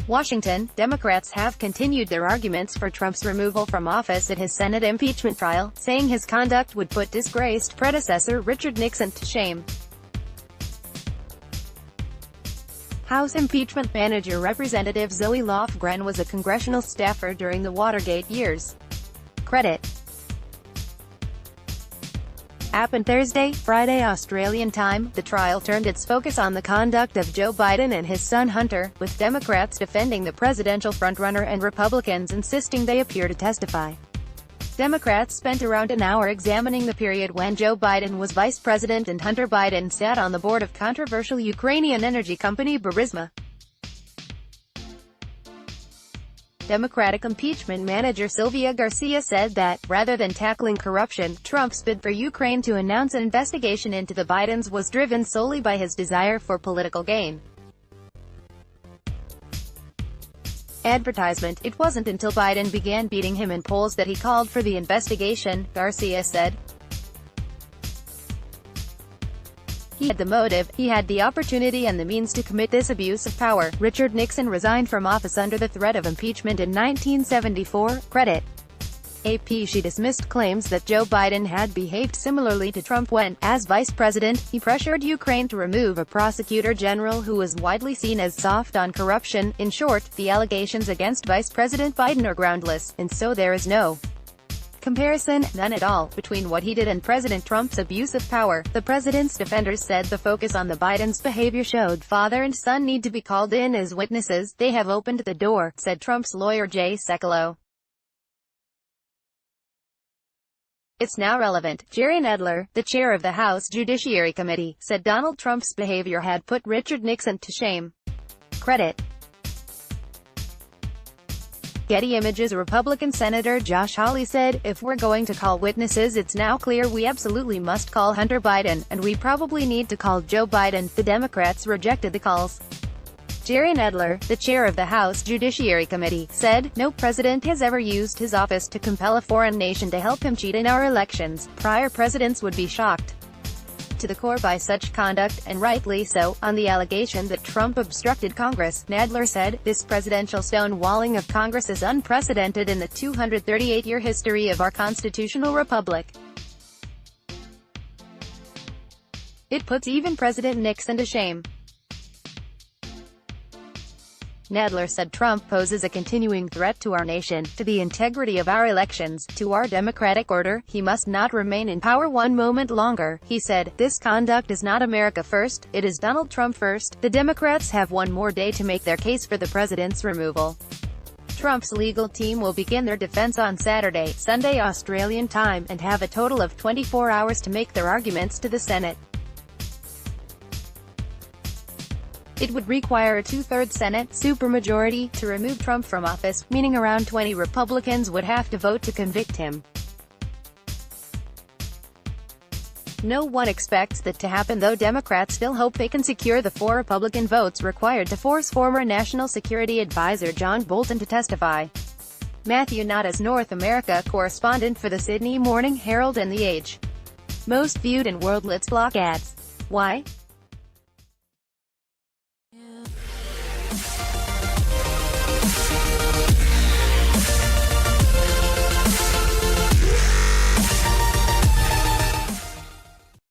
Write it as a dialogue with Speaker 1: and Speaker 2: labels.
Speaker 1: Washington, Democrats have continued their arguments for Trump's removal from office at his Senate impeachment trial, saying his conduct would put disgraced predecessor Richard Nixon to shame. House impeachment manager Representative Zoe Lofgren was a congressional staffer during the Watergate years. Credit happened Thursday, Friday Australian time. The trial turned its focus on the conduct of Joe Biden and his son Hunter, with Democrats defending the presidential frontrunner and Republicans insisting they appear to testify. Democrats spent around an hour examining the period when Joe Biden was vice president and Hunter Biden sat on the board of controversial Ukrainian energy company Burisma. Democratic impeachment manager Sylvia Garcia said that, rather than tackling corruption, Trump's bid for Ukraine to announce an investigation into the Bidens was driven solely by his desire for political gain. Advertisement. It wasn't until Biden began beating him in polls that he called for the investigation, Garcia said. He had the motive, he had the opportunity and the means to commit this abuse of power. Richard Nixon resigned from office under the threat of impeachment in 1974. Credit AP. She dismissed claims that Joe Biden had behaved similarly to Trump when, as vice president, he pressured Ukraine to remove a prosecutor general who was widely seen as soft on corruption. In short, the allegations against Vice President Biden are groundless, and so there is no comparison, none at all, between what he did and President Trump's abuse of power. The president's defenders said the focus on the Bidens' behavior showed father and son need to be called in as witnesses. They have opened the door, said Trump's lawyer Jay Sekulow. It's now relevant. Jerry Nadler, the chair of the House Judiciary Committee, said Donald Trump's behavior had put Richard Nixon to shame. Credit Getty Images. Republican Senator Josh Hawley said, "If we're going to call witnesses, it's now clear we absolutely must call Hunter Biden, and we probably need to call Joe Biden." The Democrats rejected the calls. Jerry Nadler, the chair of the House Judiciary Committee, said, "No president has ever used his office to compel a foreign nation to help him cheat in our elections. Prior presidents would be shocked to the core by such conduct, and rightly so." On the allegation that Trump obstructed Congress, Nadler said, "This presidential stonewalling of Congress is unprecedented in the 238-year history of our constitutional republic. It puts even President Nixon to shame." Nadler said Trump poses a continuing threat to our nation, to the integrity of our elections, to our democratic order. He must not remain in power one moment longer. He said, "This conduct is not America first, it is Donald Trump first." The Democrats have one more day to make their case for the president's removal. Trump's legal team will begin their defense on Saturday, Sunday Australian time, and have a total of 24 hours to make their arguments to the Senate. It would require a two-thirds Senate supermajority to remove Trump from office, meaning around 20 Republicans would have to vote to convict him. No one expects that to happen, though Democrats still hope they can secure the 4 Republican votes required to force former National Security Advisor John Bolton to testify. Matthew Knott is North America correspondent for the Sydney Morning Herald and The Age. Most viewed in Worldlet's block ads. Why?